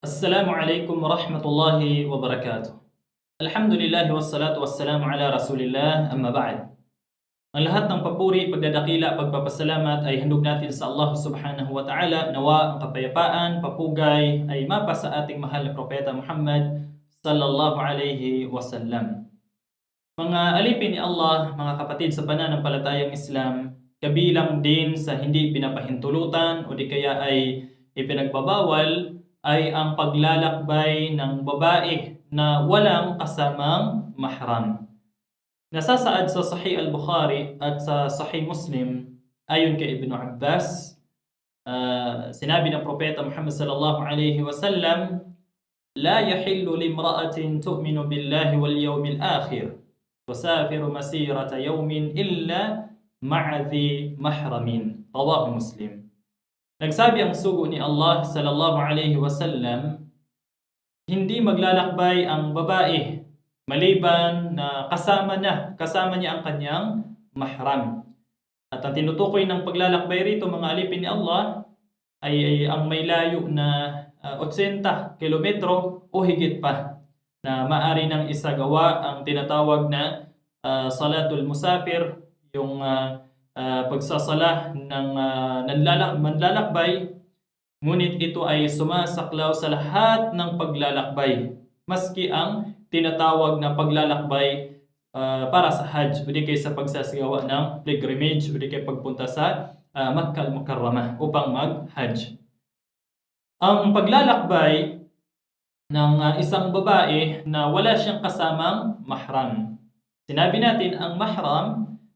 Assalamualaikum warahmatullahi wabarakatuh. Alhamdulillah wassalatu wassalamu ala Rasulillah, amma ba'd. Ang lahat ng papuri, pagdadakila, pagpapasalamat ay handog natin sa Allah Subhanahu wa Ta'ala. Nawa ang kapayapaan, papugay ay mapa sa ating mahal na propeta Muhammad sallallahu alaihi wasallam. Mga alipin ni Allah, mga kapatid sa pananampalatayang Islam, kabilang din sa hindi pinapahintulutan o di kaya ay ipinagbabawal ay ang paglalakbay ng babae na walang kasamang mahram. Nasasaad sa Sahih al-Bukhari at sa Sahih Muslim ayon kay Ibn Abbas, sinabi ng propeta Muhammad sallallahu alaihi wasallam, "La yahillu limra'atin tu'minu billahi wal yawmil akhir tusafiru masirata yawmin illa ma'a dhi mahramin." Rawahu Muslim. Nagsabi ang sugo ni Allah sallallahu alaihi wasallam, hindi maglalakbay ang babae maliban na kasama niya ang kanyang mahram. At ang tinutukoy ng paglalakbay rito, mga alipin ni Allah, ay ang may layo na 80 kilometro o higit pa, na maari nang isagawa ang tinatawag na salatul musafir, yung pagsasala ng manlalakbay, ngunit ito ay sumasaklaw sa lahat ng paglalakbay, maski ang tinatawag na paglalakbay para sa Hajj, o di kaya sa pagsasagawa ng pilgrimage, o di kaya pagpunta sa Makkah al-Mukarramah upang mag-Hajj. Ang paglalakbay ng isang babae na wala siyang kasamang mahram. Sinabi natin ang mahram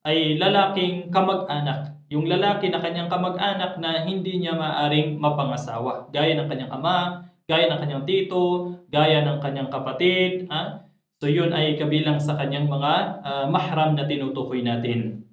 ay lalaking kamag-anak. Yung lalaki na kanyang kamag-anak na hindi niya maaring mapangasawa. Gaya ng kanyang ama, gaya ng kanyang tito, gaya ng kanyang kapatid. So yun ay kabilang sa kanyang mga mahram na tinutukoy natin.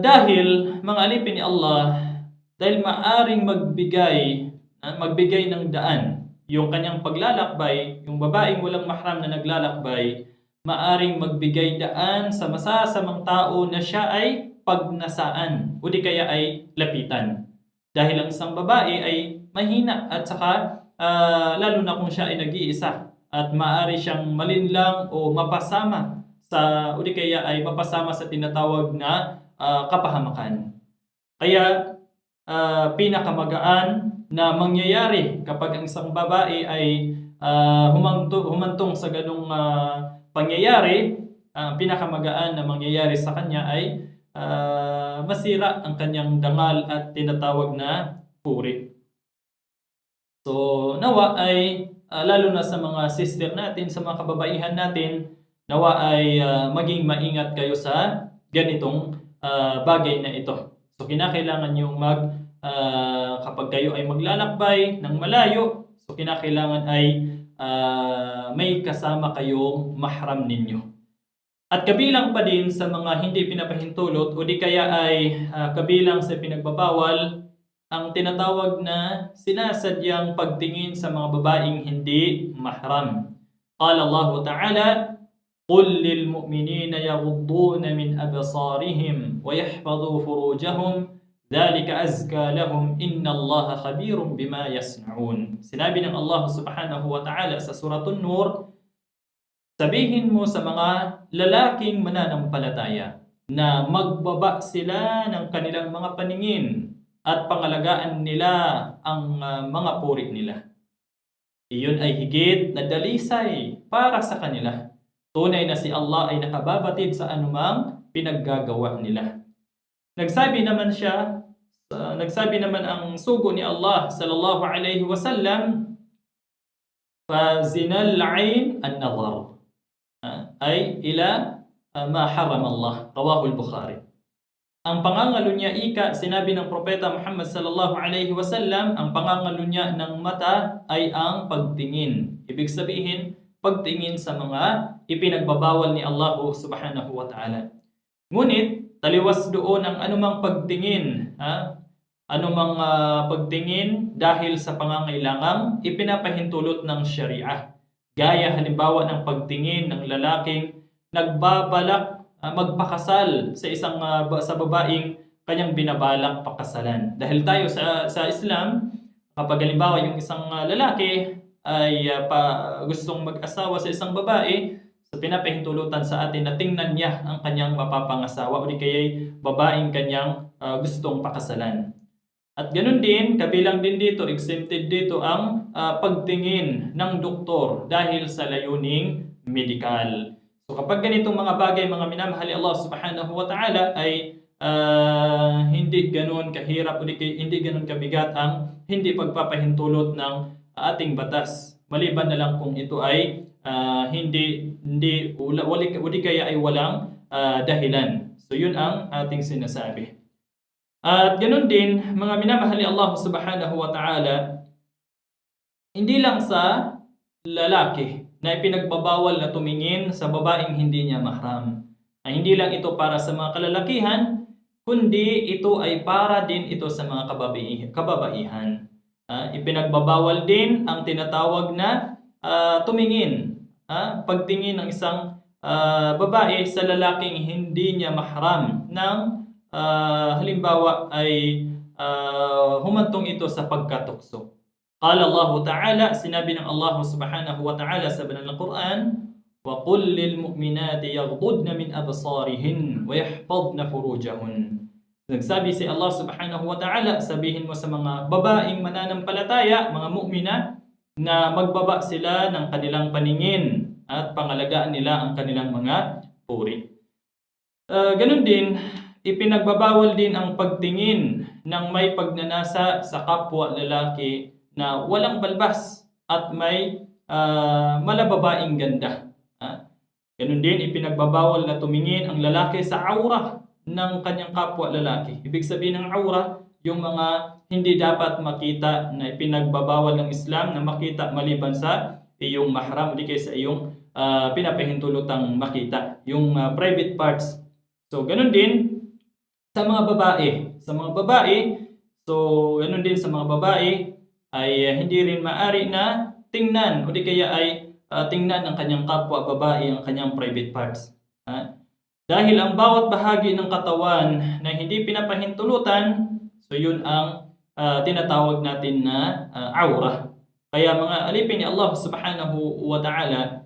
Dahil, mga alipin ni Allah, dahil maaring magbigay ng daan yung kanyang paglalakbay, yung babaeng walang mahram na naglalakbay, maaring magbigay daan sa masasamang tao na siya ay pagnasaan o di kaya ay lapitan. Dahil ang isang babae ay mahina at saka lalo na kung siya ay nag-iisa at maaari siyang malinlang o mapasama sa o di kaya ay mapasama sa tinatawag na kapahamakan. Kaya pinakamagaan na mangyayari kapag ang isang babae ay humantong sa ganung pangyayari, ang pinakamagaan na mangyayari sa kanya ay masira ang kanyang dangal at tinatawag na puri. So nawa ay lalo na sa mga sister natin, sa mga kababaihan natin, nawa ay maging maingat kayo sa ganitong bagay na ito. So kinakailangan yung kapag kayo ay maglalakbay ng malayo, so kinakailangan ay may kasama kayong mahram ninyo. At kabilang pa din sa mga hindi pinapahintulot o di kaya ay kabilang sa pinagbabawal ang tinatawag na sinasadyang pagtingin sa mga babaeng hindi mahram. Qala Allah Ta'ala, "Qul lil mu'minina yaghudduna min absarihim wa yahfadhu furujahum, dhalika azka lahum, innallaha khabirun bima yasna'un." Sinabi ng Allah Subhanahu wa Ta'ala sa Suratun Nur, sabihin mo sa mga lalaking mananampalataya na magbaba sila ng kanilang mga paningin at pangalagaan nila ang mga puri nila. Iyon ay higit na dalisay para sa kanila. Tunay na si Allah ay nakababatid sa anumang pinaggagawa nila. Nagsabi naman ang sugo ni Allah sallallahu alaihi wasallam, "Fazinal 'ain an-nazar." Ay ila ma haram Allah. Rawahu al-Bukhari. Ang pangangalunya sinabi ng propeta Muhammad sallallahu alaihi wasallam, ang pangangalunya ng mata ay ang pagtingin. Ibig sabihin, pagtingin sa mga ipinagbabawal ni Allah Subhanahu wa Ta'ala. Ngunit taliwas doon ang anumang pagtingin, pagtingin dahil sa pangangailangang ipinapahintulot ng Sharia. Gaya halimbawa ng pagtingin ng lalaking nagbabalak magpakasal sa babaeng kanyang binabalak pakasalan. Dahil tayo sa Islam, Kapag halimbawa yung isang lalaki ay gustong mag-asawa sa isang babae, so pinapahintulutan sa atin na tingnan niya ang kanyang mapapangasawa o di kaya'y babaeng kanyang gustong pakasalan. At ganun din, kabilang din dito, exempted dito ang pagtingin ng doktor dahil sa layuning medikal. So kapag ganitong mga bagay, mga minamahal ni Allah subhanahu wa ta'ala, ay hindi ganun kahirap o hindi ganun kabigat ang hindi pagpapahintulot ng ating batas. Maliban na lang kung ito ay wali kaya ay walang dahilan. So yun ang ating sinasabi. At ganun din, mga minamahal ni Allah subhanahu wa ta'ala, hindi lang sa lalaki na ipinagbabawal na tumingin sa babaeng hindi niya mahram. Ay hindi lang ito para sa mga kalalakihan, kundi ito ay para din ito sa mga kababaihan. Ipinagbabawal din ang tinatawag na tumingin, pagtingin ng isang babae sa lalaking hindi niya mahram ng halimbawa ay humantong ito sa pagkatukso. Qala Allah Ta'ala, sinabi ng Allah Subhanahu wa Ta'ala sa banal na Quran, وَقُلْ لِلْمُؤْمِنَاتِ يَغْضُضْنَ مِنْ أَبْصَارِهِنْ وَيَحْفَظْنَ فُرُوجَهُنْ. Nagsabi si Allah Subhanahu wa Ta'ala, sabihin mo sa mga babaeng mananampalataya, mga mu'mina, na magbaba sila ng kanilang paningin at pangalagaan nila ang kanilang mga puri. Ganun din, ipinagbabawal din ang pagtingin ng may pagnanasa sa kapwa lalaki na walang balbas at may malababaing ganda. Ganun din, ipinagbabawal na tumingin ang lalaki sa aura ng kanyang kapwa lalaki. Ibig sabihin ng aura, yung mga hindi dapat makita na ipinagbabawal ng Islam na makita maliban sa iyong mahram, di kaya sa iyong pinapahintulutang makita, yung private parts. So, ganun din sa mga babae. Ganun din sa mga babae ay hindi rin maari na tingnan o di kaya ay tingnan ng kanyang kapwa babae ang kanyang private parts. Dahil ang bawat bahagi ng katawan na hindi pinapahintulutan, so yun ang tinatawag natin na aura. Kaya mga alipin ni Allah Subhanahu wa Ta'ala,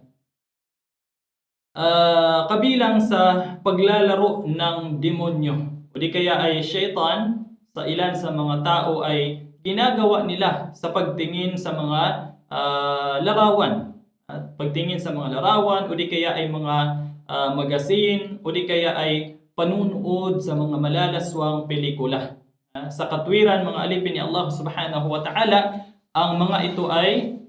kabilang sa paglalaro ng demonyo o di kaya ay shaitan sa ilan sa mga tao ay ginagawa nila sa pagtingin sa mga larawan. At pagtingin sa mga larawan o di kaya ay mga magazine o di kaya ay panunood sa mga malalaswang pelikula. Sa katwiran, mga alipin ni Allah Subhanahu wa Ta'ala, ang mga ito ay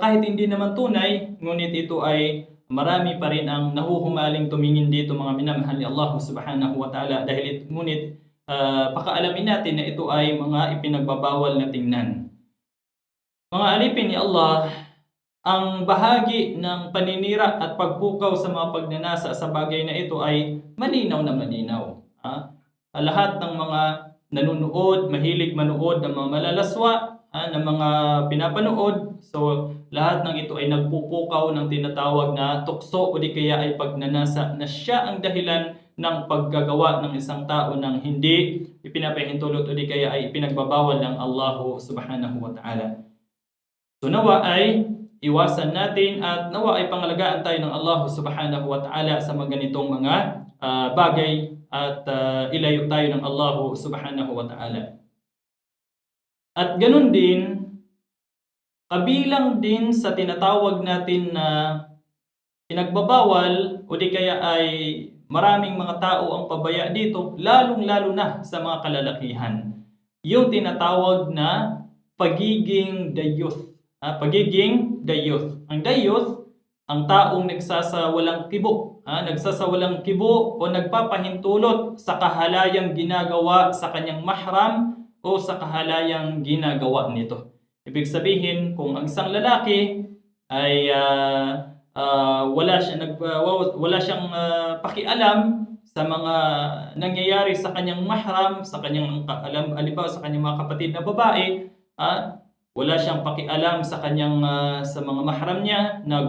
kahit hindi naman tunay, ngunit ito ay marami pa rin ang nahuhumaling tumingin dito, mga minamahal ni Allah Subhanahu wa Ta'ala, ngunit pakaalamin natin na ito ay mga ipinagbabawal na tingnan. Mga alipin ni Allah, ang bahagi ng paninira at pagpukaw sa mga pagnanasa sa bagay na ito ay malinaw na malinaw. Lahat ng mga nanonood, mahilig manood ng mga malalaswa, ng mga pinapanood, so lahat ng ito ay nagpupukaw ng tinatawag na tukso o di kaya ay pagnanasa na siya ang dahilan ng paggagawa ng isang tao ng hindi ipinapahintulot o di kaya ay ipinagbabawal ng Allah Subhanahu wa Ta'ala. So nawa ay iwasan natin at nawa ay pangalagaan tayo ng Allah Subhanahu wa Ta'ala sa mga ganitong mga bagay at ilayo tayo ng Allah Subhanahu wa Ta'ala. At ganun din, kabilang din sa tinatawag natin na pinagbabawal o di kaya ay maraming mga tao ang pabaya dito, lalong-lalo na sa mga kalalakihan, yung tinatawag na pagiging dayuth. Pagiging dayuth. Ang dayuth, ang taong nagsasawalang kibo. Nagsasawalang kibo o nagpapahintulot sa kahalayang ginagawa sa kanyang mahram o sa kahalayang ginagawa nito. Ibig sabihin, kung ang isang lalaki ay wala siyang pakialam sa mga nangyayari sa kanyang mahram, sa kanyang halimbawa sa kanyang mga kapatid na babae, wala siyang pakialam sa kanyang sa mga mahram niya na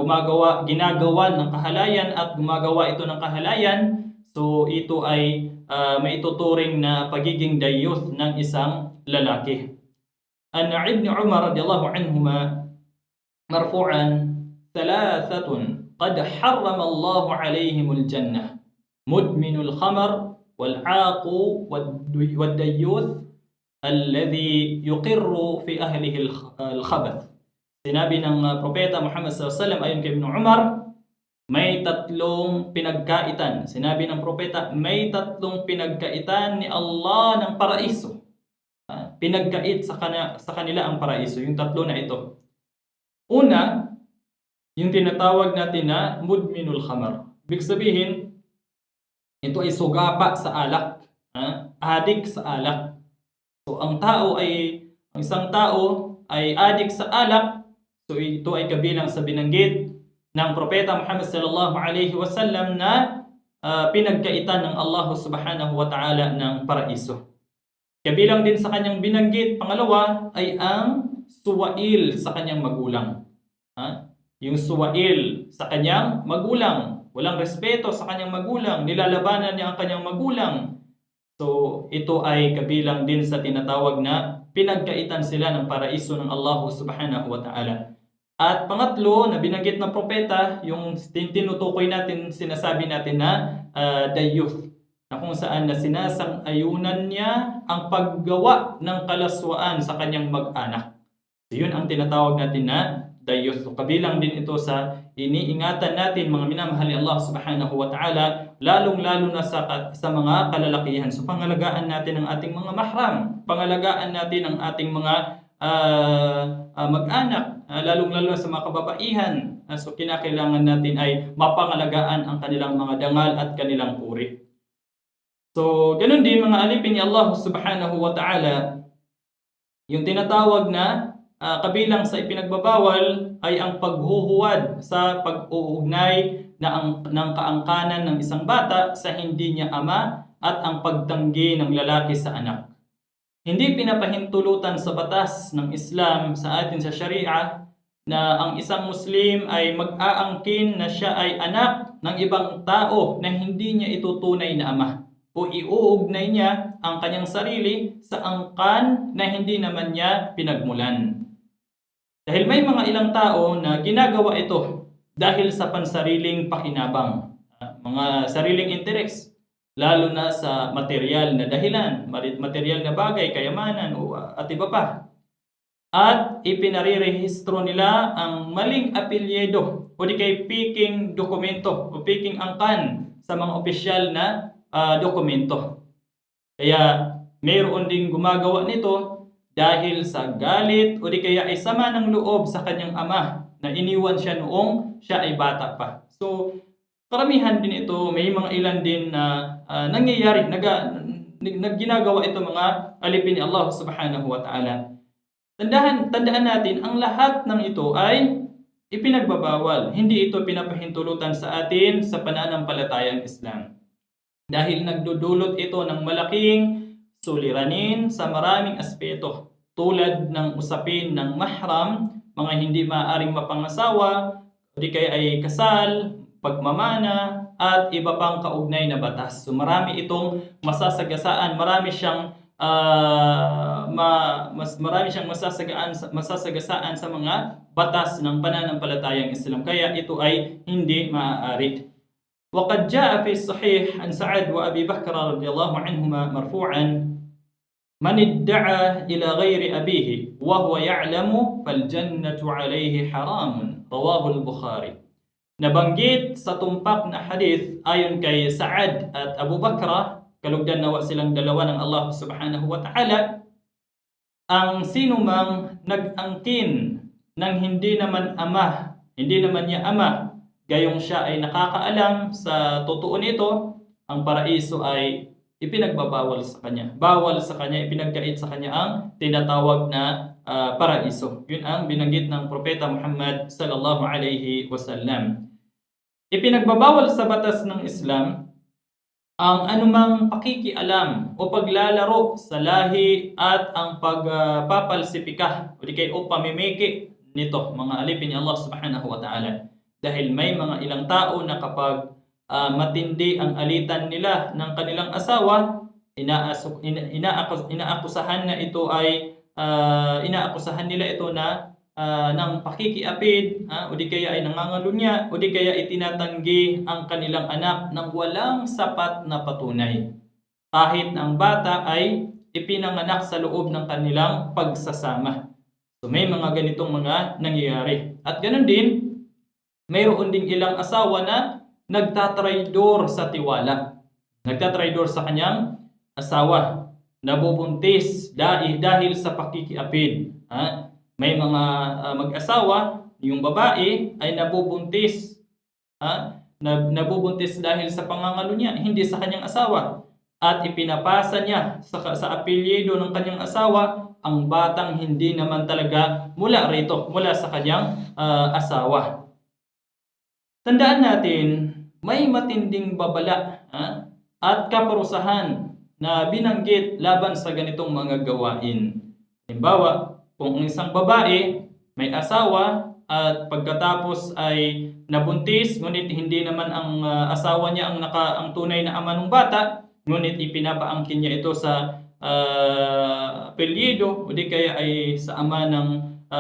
ginagawa ng kahalayan at gumagawa ito ng kahalayan, so ito ay maituturing na pagiging dayuth ng isang lalaki. an Ibn Umar radhiyallahu anhuma marfu'an, thalathatun qad harrama Allah 'alaihimul jannah, mudminul khamar wal 'aqu wad dayyuth alladhi yuqirru fi ahlihi al-khabath. Sinabi ng propeta Muhammad sallallahu alaihi wasallam ayon kay Ibn Umar, may tatlong pinagkaitan. Sinabi ng propeta, may tatlong pinagkaitan ni Allah ng paraiso. Pinagkait sa kanila ang paraiso, yung tatlo na ito. Una, yung tinatawag natin na mudminul khamar. Ibig sabihin, ito ay sugapa sa alak, adik sa alak. So ang isang tao ay adik sa alak, so ito ay kabilang sa binanggit ng propeta Muhammad sallallahu alaihi wasallam na pinagkaitan ng Allah subhanahu wa ta'ala ng paraiso. Kabilang din sa kanyang binanggit, pangalawa, ay ang suwail sa kanyang magulang. Yung suwail sa kanyang magulang, walang respeto sa kanyang magulang, nilalabanan niya ang kanyang magulang. So ito ay kabilang din sa tinatawag na pinagkaitan sila ng paraiso ng Allah subhanahu wa ta'ala. At pangatlo na binanggit ng propeta, yung tinutukoy natin, sinasabi natin na dayyuth, na kung saan na sinasang-ayunan niya ang paggawa ng kalaswaan sa kanyang mag-anak. So yun ang tinatawag natin na dayyuth. So kabilang din ito sa iniingatan natin, mga minamahal ni Allah subhanahu wa ta'ala, lalong-lalo na sa mga kalalakihan. So pangalagaan natin ang ating mga mahram, pangalagaan natin ang ating mga mag-anak, lalong-lalo sa mga kababaihan. So kinakailangan natin ay mapangalagaan ang kanilang mga dangal at kanilang puri. So ganun din mga alipin ni Allah subhanahu wa ta'ala, yung tinatawag na kabilang sa ipinagbabawal ay ang paghuhuwad sa pag-uugnay ng kaangkanan ng isang bata sa hindi niya ama at ang pagtanggi ng lalaki sa anak. Hindi pinapahintulutan sa batas ng Islam sa atin sa Sharia na ang isang Muslim ay mag-aangkin na siya ay anak ng ibang tao na hindi niya itutunay na ama, o iuugnay niya ang kanyang sarili sa angkan na hindi naman niya pinagmulan. Dahil may mga ilang tao na ginagawa ito dahil sa pansariling pakinabang, mga sariling interes, lalo na sa material na dahilan, material na bagay, kayamanan at iba pa. At ipinarirehistro nila ang maling apelyido o di kay peking dokumento o peking angkan sa mga opisyal na dokumento. Kaya mayroon ding gumagawa nito dahil sa galit o di kaya ay sama ng loob sa kanyang ama na iniwan siya noong siya ay bata pa. So karamihan din ito, may mga ilan din na nangyayari, ginagawa ito mga alipin ni Allah subhanahu wa ta'ala. Tandaan natin, ang lahat ng ito ay ipinagbabawal. Hindi ito pinapahintulutan sa atin sa pananampalatayang Islam. Dahil nagdudulot ito ng malaking suliranin sa maraming aspeto, tulad ng usapin ng mahram, mga hindi maaaring mapangasawa, o di kaya ay kasal, pagmamana, at iba pang kaugnay na batas. So marami itong masasagasaan, marami siyang masasagasaan sa mga batas ng pananampalatayang Islam. Kaya ito ay hindi maaari. وقد جاء في الصحيح عن سعد وأبي بكر رضي الله عنهما مرفوعا: من ادعى إلى غير أبيه وهو يعلم فالجنة عليه حرام. رواه البخاري. Nabanggit sa tumpak na hadith ayon kay Sa'ad at Abu Bakra, kalugdan nawa silang dalawa ng Allah subhanahu wa ta'ala, ang sinumang nag-angkin ng hindi naman niya ama, gayong siya ay nakakaalam sa totoo nito, ang paraiso ay ipinagbabawal sa kanya. Bawal sa kanya, ipinagkait sa kanya ang tinatawag na paraiso. Yun ang binanggit ng propeta Muhammad sallallahu alaihi wasallam. Ipinagbabawal sa batas ng Islam ang anumang pakikialam o paglalaro sa lahi at ang pagpapalsipika o di kay o pamimiki nito, mga alipin ni Allah subhanahu wa ta'ala. Dahil may mga ilang tao na kapag matindi ang alitan nila ng kanilang asawa, inaakusahan na ito ay inaakusahan nila ito na ng pakikiapid, o di kaya ay nangangalunya, o di kaya itinatanggi ang kanilang anak ng walang sapat na patunay. Kahit ang bata ay ipinanganak sa loob ng kanilang pagsasama. So may mga ganitong mga nangyayari. At ganoon din, mayroon ding ilang asawa na nagtatraidor sa tiwala. Nagtatraidor sa kanyang asawa. Nabubuntis dahil sa pakikiapid. May mga mag-asawa, yung babae ay nabubuntis. Nabubuntis dahil sa pangangalo niya, hindi sa kanyang asawa. At ipinapasa niya sa apelyido ng kanyang asawa ang batang hindi naman talaga mula sa kanyang asawa. Tandaan natin, may matinding babala at kaparusahan na binanggit laban sa ganitong mga gawain. Halimbawa, kung ang isang babae may asawa at pagkatapos ay nabuntis, ngunit hindi naman ang asawa niya ang tunay na ama ng bata, ngunit ipinapaangkin niya ito sa apelyido o di kaya ay sa ama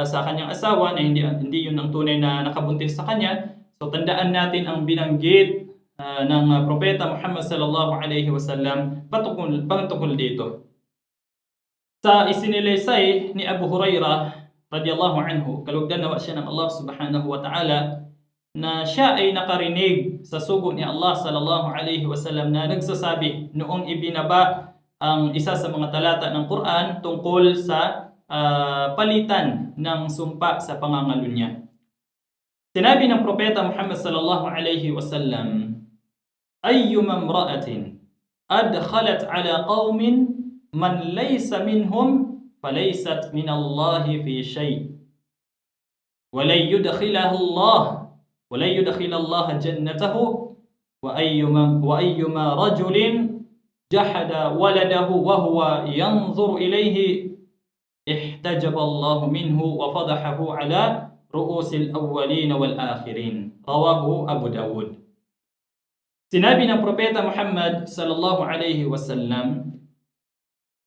sa kanyang asawa na hindi yun ang tunay na nakabuntis sa kanya. So tandaan natin ang binanggit ng propeta Muhammad sallallahu alaihi wasallam patungkol dito. Sa isinilaysay ni Abu Hurairah radiyallahu anhu, kalugdan nawa siya ng Allah subhanahu wa ta'ala, na siya ay nakarinig sa sugo ni Allah sallallahu alaihi wasallam na nagsasabi noong ibinaba ang isa sa mga talata ng Quran tungkol sa palitan ng sumpa sa pangangalunya. Sinabi ng propeta Muhammad sallallahu alaihi wasallam, ayyuma imra'atin adkhalat ala qaumin man laysa minhum falaysat min Allah fi shay wa la yudkhilahu Allah jannatahu wa ayyuma rajulin jahada waladahu wa huwa yanzur ilayhi ihtajaba Allah minhu wa fadahahu ala ru'usil awwalin wal akhirin. Rawahu Abu Dawud. Sinabi ng propeta Muhammad sallallahu alaihi wasallam,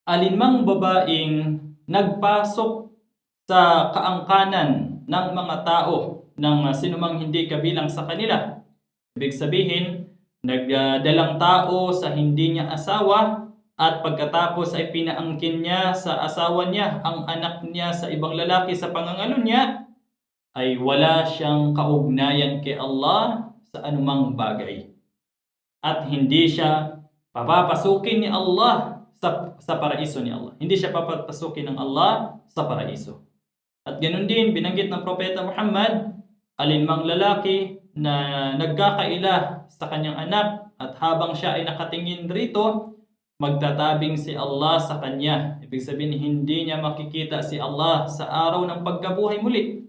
alinmang babaeng nagpasok sa kaangkanan ng mga tao ng sinumang hindi kabilang sa kanila, ibig sabihin, nagdalang tao sa hindi niya asawa at pagkatapos ay pinaangkin niya sa asawa niya ang anak niya sa ibang lalaki sa pangangalo niya, ay wala siyang kaugnayan kay Allah sa anumang bagay. At hindi siya papapasukin ni Allah sa paraiso ni Allah. Hindi siya papapasukin ng Allah sa paraiso. At ganoon din, binanggit ng propeta Muhammad, alinmang lalaki na nagkakaila sa kanyang anak at habang siya ay nakatingin rito, magtatabing si Allah sa kanya. Ibig sabihin, hindi niya makikita si Allah sa araw ng pagkabuhay muli.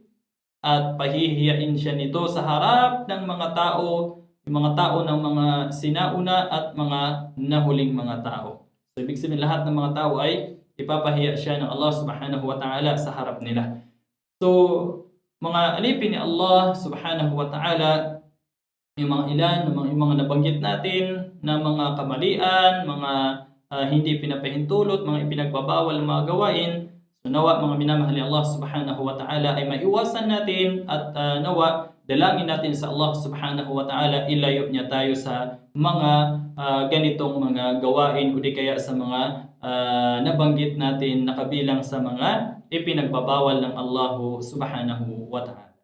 At pahihiyain siya nito sa harap ng mga tao, yung mga tao ng mga sinauna at mga nahuling mga tao. So, ibig sabihin, lahat ng mga tao ay ipapahiya siya ng Allah subhanahu wa ta'ala sa harap nila. So, mga alipin ni Allah subhanahu wa ta'ala, yung mga ilan, yung mga nabanggit natin na mga kamalian, mga hindi pinapahintulot, mga ipinagbabawal ng mga gawain, so nawa mga minamahal ni Allah subhanahu wa ta'ala ay maiwasan natin at nawa dalangin natin sa Allah subhanahu wa ta'ala, ilayo niya tayo sa mga ganitong mga gawain o di kaya sa mga nabanggit natin na kabilang sa mga ipinagbabawal ng Allah subhanahu wa ta'ala.